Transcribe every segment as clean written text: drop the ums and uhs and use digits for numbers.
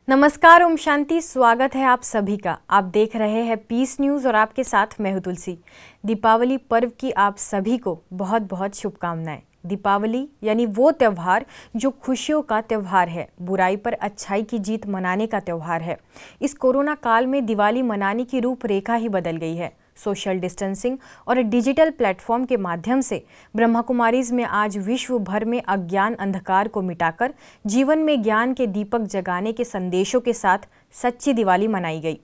नमस्कार, ओम शांति। स्वागत है आप सभी का। आप देख रहे हैं पीस न्यूज़ और आपके साथ मैं हूं तुलसी। दीपावली पर्व की आप सभी को बहुत बहुत शुभकामनाएं। दीपावली यानी वो त्यौहार जो खुशियों का त्यौहार है, बुराई पर अच्छाई की जीत मनाने का त्यौहार है। इस कोरोना काल में दिवाली मनाने की रूपरेखा ही बदल गई है। सोशल डिस्टेंसिंग और डिजिटल प्लेटफॉर्म के माध्यम से ब्रह्मा कुमारीज में आज विश्व भर में अज्ञान अंधकार को मिटाकर जीवन में ज्ञान के दीपक जगाने के संदेशों के साथ सच्ची दिवाली मनाई गई।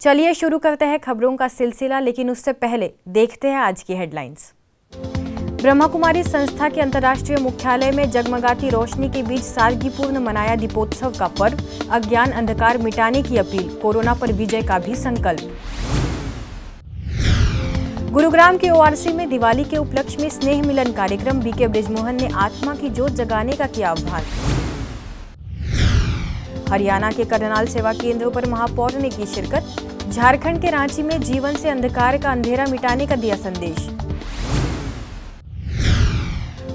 चलिए शुरू करते हैं खबरों का सिलसिला, लेकिन उससे पहले देखते हैं आज की हेडलाइंस। ब्रह्मा कुमारी संस्था के अंतर्राष्ट्रीय मुख्यालय में जगमगाती रोशनी के बीच सादगीपूर्ण मनाया दीपोत्सव का पर्व। अज्ञान अंधकार मिटाने की अपील, कोरोना पर विजय का भी संकल्प। गुरुग्राम के ओआरसी में दिवाली के उपलक्ष्य में स्नेह मिलन कार्यक्रम। बीके बृजमोहन ने आत्मा की जोत जगाने का किया आह्वान। हरियाणा के करनाल सेवा केंद्रों पर महापौर ने की शिरकत। झारखंड के रांची में जीवन से अंधकार का अंधेरा मिटाने का दिया संदेश।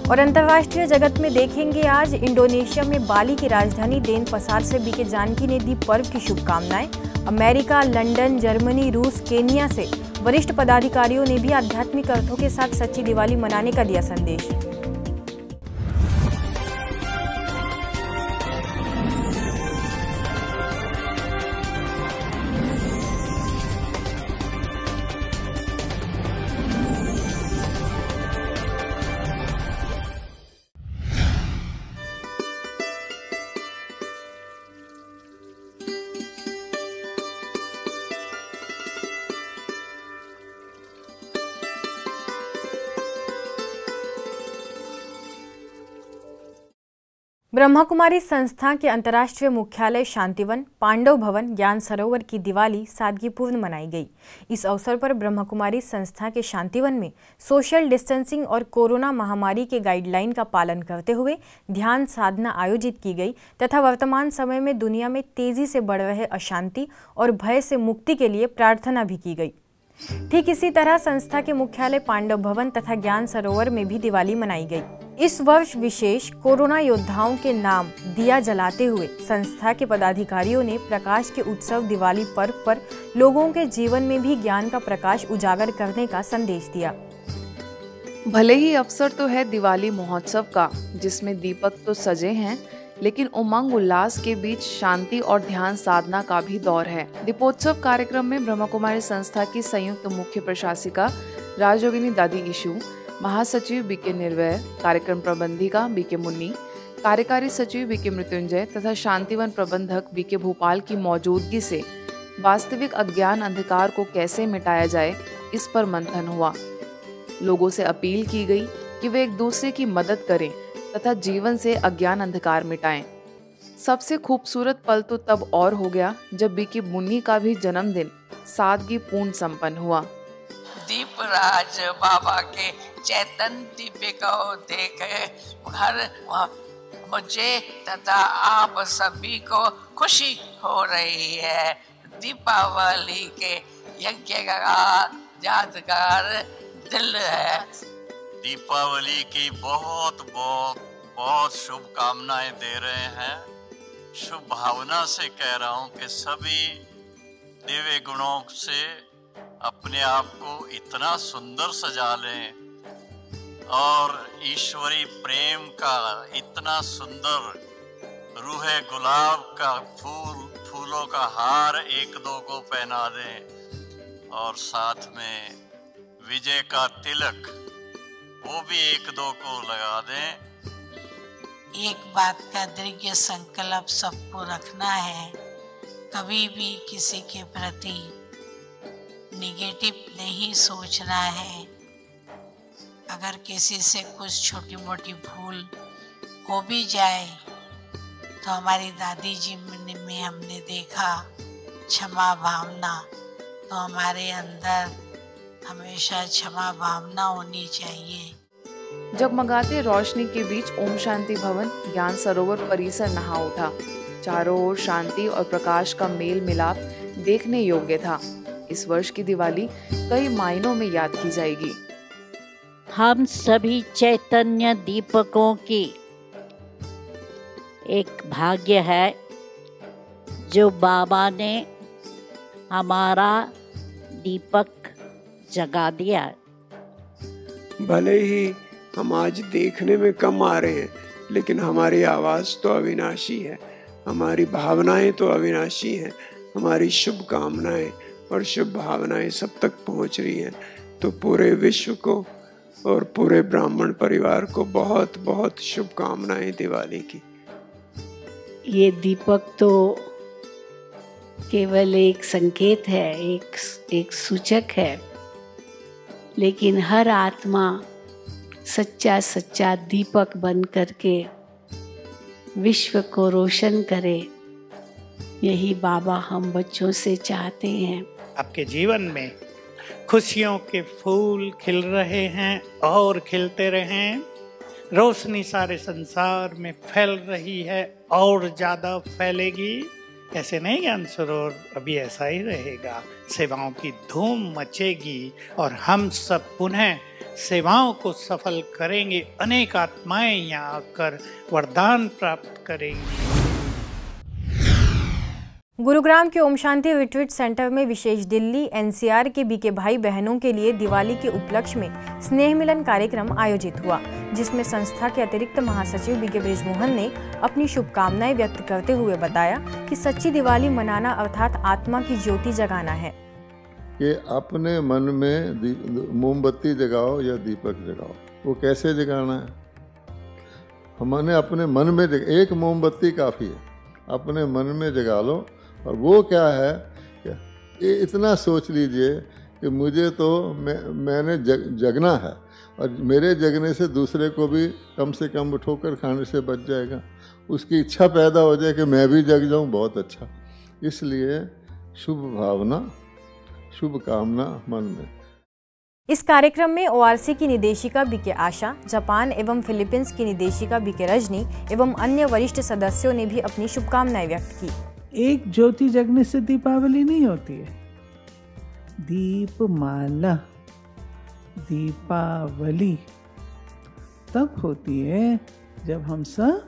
और अंतर्राष्ट्रीय जगत में देखेंगे आज इंडोनेशिया में बाली की राजधानी देनपसार से बीके जानकी ने दी पर्व की शुभकामनाएं। अमेरिका, लंदन, जर्मनी, रूस, केन्या से वरिष्ठ पदाधिकारियों ने भी आध्यात्मिक अर्थों के साथ सच्ची दिवाली मनाने का दिया संदेश। ब्रह्मा कुमारी संस्था के अंतर्राष्ट्रीय मुख्यालय शांतिवन, पांडव भवन, ज्ञान सरोवर की दिवाली सादगीपूर्ण मनाई गई। इस अवसर पर ब्रह्मा कुमारी संस्था के शांतिवन में सोशल डिस्टेंसिंग और कोरोना महामारी के गाइडलाइन का पालन करते हुए ध्यान साधना आयोजित की गई तथा वर्तमान समय में दुनिया में तेजी से बढ़ रहे अशांति और भय से मुक्ति के लिए प्रार्थना भी की गई। ठीक इसी तरह संस्था के मुख्यालय पांडव भवन तथा ज्ञान सरोवर में भी दिवाली मनाई गई। इस वर्ष विशेष कोरोना योद्धाओं के नाम दिया जलाते हुए संस्था के पदाधिकारियों ने प्रकाश के उत्सव दिवाली पर्व पर लोगों के जीवन में भी ज्ञान का प्रकाश उजागर करने का संदेश दिया। भले ही अवसर तो है दिवाली महोत्सव का, जिसमें दीपक तो सजे हैं, लेकिन उमंग उल्लास के बीच शांति और ध्यान साधना का भी दौर है। दीपोत्सव कार्यक्रम में ब्रह्मा कुमारी संस्था की संयुक्त मुख्य प्रशासिका राजयोगिनी दादी ईशू, महासचिव बीके निर्वय, कार्यक्रम प्रबंधिका बीके मुन्नी, कार्यकारी सचिव बीके मृत्युंजय तथा शांतिवन प्रबंधक बीके भोपाल की मौजूदगी से वास्तविक अज्ञान अंधकार को कैसे मिटाया जाए, इस पर मंथन हुआ। लोगों से अपील की गई कि वे एक दूसरे की मदद करें तथा जीवन से अज्ञान अंधकार मिटाएं। सबसे खूबसूरत पल तो तब और हो गया जब बीके मुन्नी का भी जन्मदिन सादगीपूर्ण संपन्न हुआ। दीपराज बाबा के चैतन्य दिव्य को देख हर मुझे तथा आप सभी को खुशी हो रही है। दीपावली के यज्ञ का यादगार दिल है। दीपावली की बहुत बहुत बहुत शुभकामनाएं दे रहे हैं। शुभ भावना से कह रहा हूं कि सभी दिव्य गुणों से अपने आप को इतना सुंदर सजा लें और ईश्वरी प्रेम का इतना सुंदर रूहे गुलाब का फूलों का हार एक दो को पहना दें और साथ में विजय का तिलक वो भी एक दो को लगा दें। एक बात का दृढ़ संकल्प सबको रखना है, कभी भी किसी के प्रति निगेटिव नहीं सोचना है। अगर किसी से कुछ छोटी मोटी भूल हो भी जाए तो हमारी दादी जी में हमने देखा क्षमा भावना, तो हमारे अंदर हमेशा क्षमा भावना होनी चाहिए। जगमगाते रोशनी के बीच ओम शांति भवन ज्ञान सरोवर परिसर नहा उठा। चारों ओर शांति और प्रकाश का मेल मिलाप देखने योग्य था। इस वर्ष की दिवाली कई मायनों में याद की जाएगी। हम सभी चैतन्य दीपकों की एक भाग्य है जो बाबा ने हमारा दीपक जगा दिया। भले ही हम आज देखने में कम आ रहे हैं, लेकिन हमारी आवाज़ तो अविनाशी है, हमारी भावनाएं तो अविनाशी हैं, हमारी शुभकामनाएं और शुभ भावनाएं सब तक पहुंच रही हैं। तो पूरे विश्व को और पूरे ब्राह्मण परिवार को बहुत बहुत शुभकामनाएं दिवाली की। ये दीपक तो केवल एक संकेत है, एक सूचक है, लेकिन हर आत्मा सच्चा दीपक बन करके विश्व को रोशन करे, यही बाबा हम बच्चों से चाहते हैं। आपके जीवन में खुशियों के फूल खिल रहे हैं और खिलते रहें। रोशनी सारे संसार में फैल रही है और ज़्यादा फैलेगी। ऐसे नहीं ज्ञान सरोवर अभी ऐसा ही रहेगा, सेवाओं की धूम मचेगी और हम सब पुनः सेवाओं को सफल करेंगे। अनेक आत्माएं यहाँ आकर वरदान प्राप्त करेंगी। गुरुग्राम के ओम शांति रिट्रीट सेंटर में विशेष दिल्ली एनसीआर के बीके भाई बहनों के लिए दिवाली के उपलक्ष्य में स्नेह मिलन कार्यक्रम आयोजित हुआ, जिसमें संस्था के अतिरिक्त महासचिव बीके बृजमोहन ने अपनी शुभकामनाएं व्यक्त करते हुए बताया कि सच्ची दिवाली मनाना अर्थात आत्मा की ज्योति जगाना है। कि अपने मन में मोमबत्ती जगाओ या दीपक जगाओ, वो कैसे जगाना है? हमने अपने मन में एक मोमबत्ती काफ़ी है, अपने मन में जगा लो। और वो क्या है, ये इतना सोच लीजिए कि मुझे तो मैंने जगना है और मेरे जगने से दूसरे को भी कम से कम ठोकर खाने से बच जाएगा। उसकी इच्छा पैदा हो जाए कि मैं भी जग जाऊं, बहुत अच्छा। इसलिए शुभ भावना, शुभ कामना मन में। इस कार्यक्रम में ओआरसी की निदेशिका बीके आशा, जापान एवं फिलीपींस की निदेशिका बीके रजनी एवं अन्य वरिष्ठ सदस्यों ने भी अपनी शुभकामनाएं व्यक्त की। एक ज्योति जगने से दीपावली नहीं होती है। दीपमाला, दीपावली तब होती है जब हम सब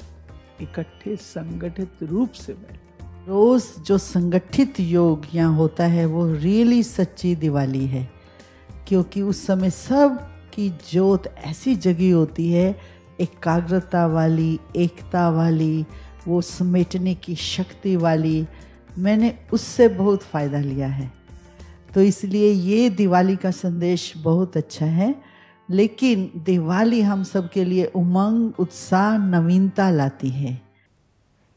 इकट्ठे संगठित रूप से बैठे। रोज जो संगठित योग यहाँ होता है वो रियली सच्ची दिवाली है, क्योंकि उस समय सब की ज्योत ऐसी जगी होती है, एकाग्रता वाली, एकता वाली, वो समेटने की शक्ति वाली। मैंने उससे बहुत फ़ायदा लिया है, तो इसलिए ये दिवाली का संदेश बहुत अच्छा है। लेकिन दिवाली हम सब के लिए उमंग, उत्साह, नवीनता लाती है।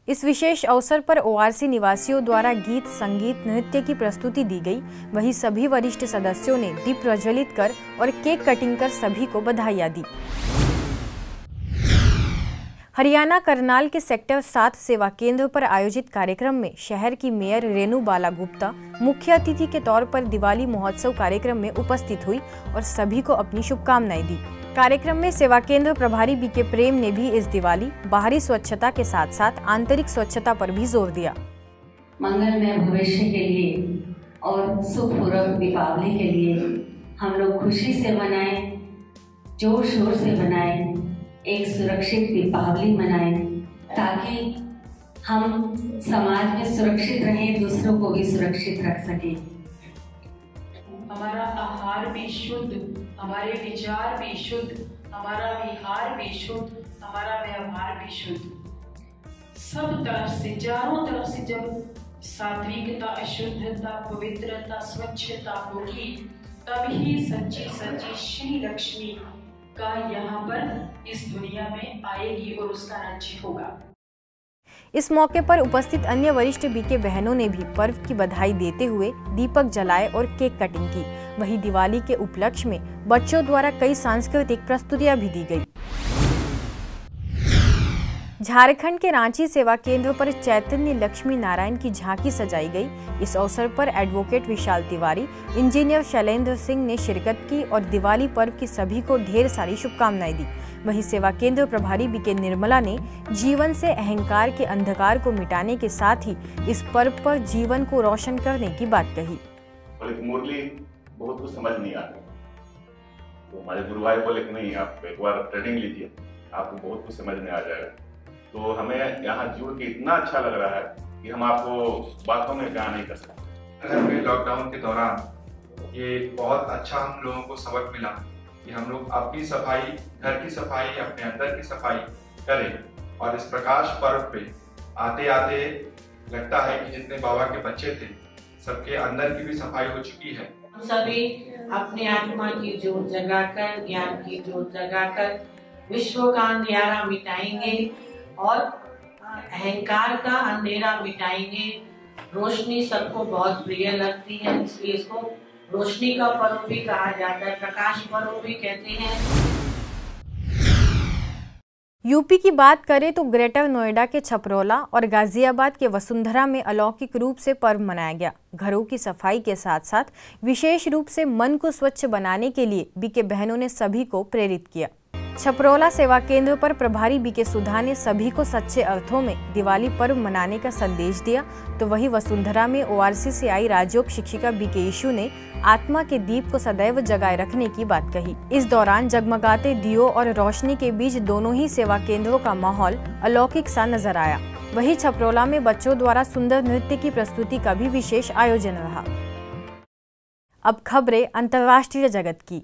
इस विशेष अवसर पर ओआरसी निवासियों द्वारा गीत, संगीत, नृत्य की प्रस्तुति दी गई। वहीं सभी वरिष्ठ सदस्यों ने दीप प्रज्वलित कर और केक कटिंग कर सभी को बधाइयां दी। हरियाणा करनाल के सेक्टर 7 सेवा केंद्र पर आयोजित कार्यक्रम में शहर की मेयर रेणु बाला गुप्ता मुख्य अतिथि के तौर पर दिवाली महोत्सव कार्यक्रम में उपस्थित हुई और सभी को अपनी शुभकामनाएं दी। कार्यक्रम में सेवा केंद्र प्रभारी बीके प्रेम ने भी इस दिवाली बाहरी स्वच्छता के साथ साथ आंतरिक स्वच्छता पर भी जोर दिया। मंगलमय भविष्य के लिए और सुखपूर्वक दीपावली के लिए हम लोग खुशी से मनाएं, जोर शोर से मनाएं, एक सुरक्षित दीपावली मनाएं, ताकि हम समाज में सुरक्षित रहें, दूसरों को भी सुरक्षित रख सकें। हमारा आहार भी शुद्ध, हमारे विचार भी शुद्ध, हमारा विहार भी शुद्ध, हमारा व्यवहार भी शुद्ध। सब तरफ से, चारों तरफ से जब सात्विकता, शुद्धता, पवित्रता, स्वच्छता होगी, तभी सच्ची श्री लक्ष्मी का यहाँ पर इस दुनिया में आएगी और उसका राज्य होगा। इस मौके पर उपस्थित अन्य वरिष्ठ बीके बहनों ने भी पर्व की बधाई देते हुए दीपक जलाए और केक कटिंग की। वहीं दिवाली के उपलक्ष्य में बच्चों द्वारा कई सांस्कृतिक प्रस्तुतियां भी दी गई। झारखंड के रांची सेवा केंद्र पर चैतन्य लक्ष्मी नारायण की झांकी सजाई गई। इस अवसर पर एडवोकेट विशाल तिवारी, इंजीनियर शैलेंद्र सिंह ने शिरकत की और दिवाली पर्व की सभी को ढेर सारी शुभकामनाएं दी। वहीं सेवा केंद्र प्रभारी बीके निर्मला ने जीवन से अहंकार के अंधकार को मिटाने के साथ ही इस पर्व पर जीवन को रोशन करने की बात कही। मुरली बहुत कुछ समझ नहीं आती, तो हमारे गुरु भाई बोले कि नहीं, आप एक बार ट्रेनिंग लीजिए, आपको बहुत कुछ समझ में आ जाएगा। तो हमें यहाँ जुड़ के इतना अच्छा लग रहा है कि हम आपको बातों में बयान नहीं कर सकते। घर में लॉकडाउन के दौरान ये बहुत अच्छा हम लोगों को सबक मिला कि हम लोग अपनी सफाई, घर की सफाई, अपने अंदर की सफाई करें। और इस प्रकाश पर्व पे आते आते लगता है कि जितने बाबा के बच्चे थे सबके अंदर की भी सफाई हो चुकी है। हम सभी अपने आत्मा की जोत जगाकर, ज्ञान की जोत जगाकर विश्व का अंधेरा मिटाएंगे और अहंकार का अंधेरा मिटाएंगे। रोशनी सबको बहुत प्रिय लगती है, इसलिए इसको रोशनी का पर्व भी कहा जाता है, प्रकाश पर्व भी कहते हैं। यूपी की बात करें तो ग्रेटर नोएडा के छपरौला और गाजियाबाद के वसुंधरा में अलौकिक रूप से पर्व मनाया गया। घरों की सफाई के साथ साथ विशेष रूप से मन को स्वच्छ बनाने के लिए बीके बहनों ने सभी को प्रेरित किया। छपरौला सेवा केंद्र पर प्रभारी बीके सुधा ने सभी को सच्चे अर्थों में दिवाली पर्व मनाने का संदेश दिया, तो वही वसुंधरा में ओआरसी से आई राजयोग शिक्षिका बीके ईशु ने आत्मा के दीप को सदैव जगाए रखने की बात कही। इस दौरान जगमगाते दियों और रोशनी के बीच दोनों ही सेवा केंद्रों का माहौल अलौकिक सा नजर आया। वही छपरौला में बच्चों द्वारा सुंदर नृत्य की प्रस्तुति का भी विशेष आयोजन रहा। अब खबरें अंतर्राष्ट्रीय जगत की।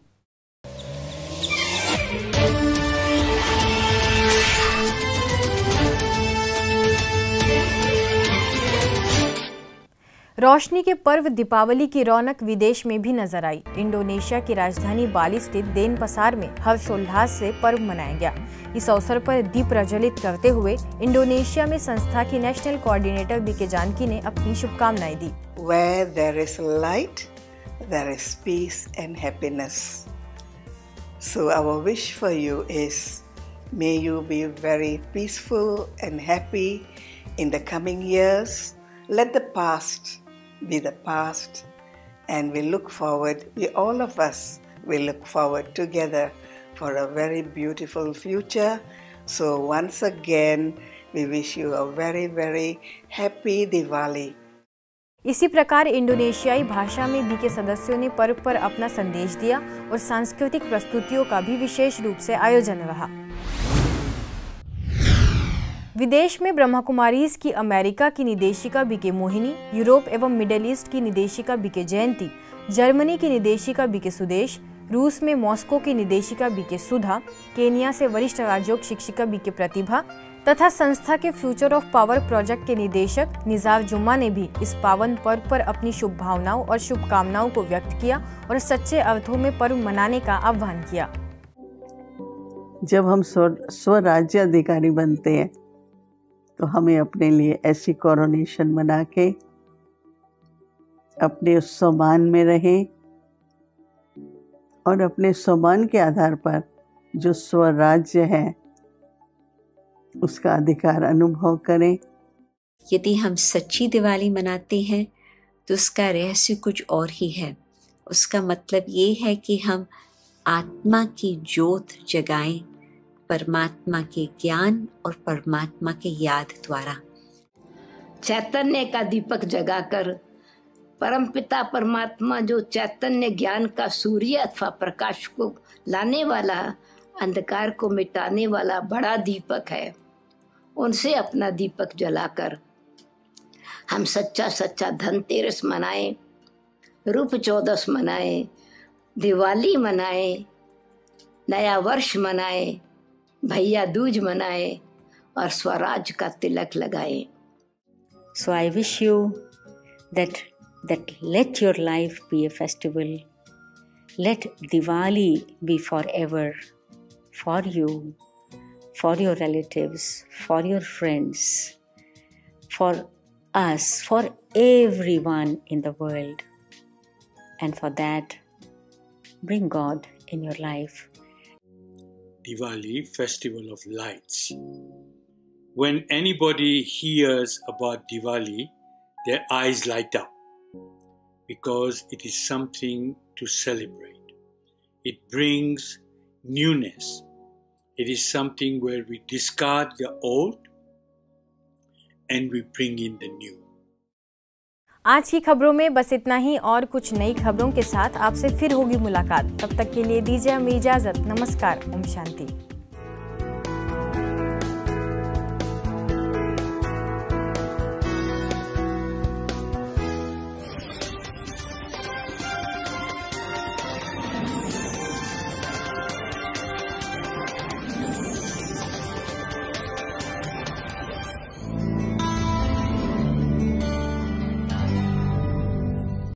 रोशनी के पर्व दीपावली की रौनक विदेश में भी नजर आई। इंडोनेशिया की राजधानी बाली स्थित देनपसार में हर्षोल्लास से पर्व मनाया गया। इस अवसर पर दीप प्रज्वलित करते हुए इंडोनेशिया में संस्था की नेशनल कोऑर्डिनेटर बीके जानकी ने अपनी शुभकामनाएं दी। Where there is light, there is peace and happiness. So our wish for you is, may you be very peaceful and happy in the coming years. Let the past be the past, and we look forward, all of us will look forward together for a very beautiful future. So once again, we wish you a very, very happy Diwali. इसी प्रकार इंडोनेशियाई भाषा में BK सदस्यों ने पर्व पर अपना संदेश दिया और सांस्कृतिक प्रस्तुतियों का भी विशेष रूप से आयोजन रहा। विदेश में ब्रह्मा कुमारीज की अमेरिका की निदेशिका बीके मोहिनी, यूरोप एवं मिडिल ईस्ट की निदेशिका बीके जयंती, जर्मनी की निदेशिका बीके सुदेश, रूस में मॉस्को की निदेशिका बीके सुधा, केनिया से वरिष्ठ राजयोग शिक्षिका बीके प्रतिभा तथा संस्था के फ्यूचर ऑफ पावर प्रोजेक्ट के निदेशक निजार जुम्मा ने भी इस पावन पर्व पर अपनी शुभ भावनाओं और शुभकामनाओं को व्यक्त किया और सच्चे अर्थों में पर्व मनाने का आह्वान किया। जब हम स्वराज्य अधिकारी बनते हैं तो हमें अपने लिए ऐसी कोरोनेशन बना के अपने सम्मान में रहें और अपने सम्मान के आधार पर जो स्वराज्य है उसका अधिकार अनुभव करें। यदि हम सच्ची दिवाली मनाते हैं तो उसका रहस्य कुछ और ही है। उसका मतलब ये है कि हम आत्मा की ज्योत जगाएं, परमात्मा के ज्ञान और परमात्मा के याद द्वारा। चैतन्य का दीपक जगाकर परमपिता परमात्मा जो चैतन्य ज्ञान का सूर्य अथवा प्रकाश को लाने वाला, अंधकार को मिटाने वाला बड़ा दीपक है, उनसे अपना दीपक जलाकर हम सच्चा सच्चा धनतेरस मनाएं, रूप चौदस मनाएं, दिवाली मनाएं, नया वर्ष मनाएं, भैया दूज मनाएं और स्वराज का तिलक लगाएं। So I wish you that let your life be a festival. Let Diwali be forever for you, for your relatives, for your friends, for us, for everyone in the world. And for that, bring God in your life. Diwali, Festival of Lights. When anybody hears about Diwali, their eyes light up because it is something to celebrate. It brings newness. It is something where we discard the old and we bring in the new. आज की खबरों में बस इतना ही, और कुछ नई खबरों के साथ आपसे फिर होगी मुलाकात। तब तक के लिए दीजिए हमें इजाजत। नमस्कार। ओम शांति।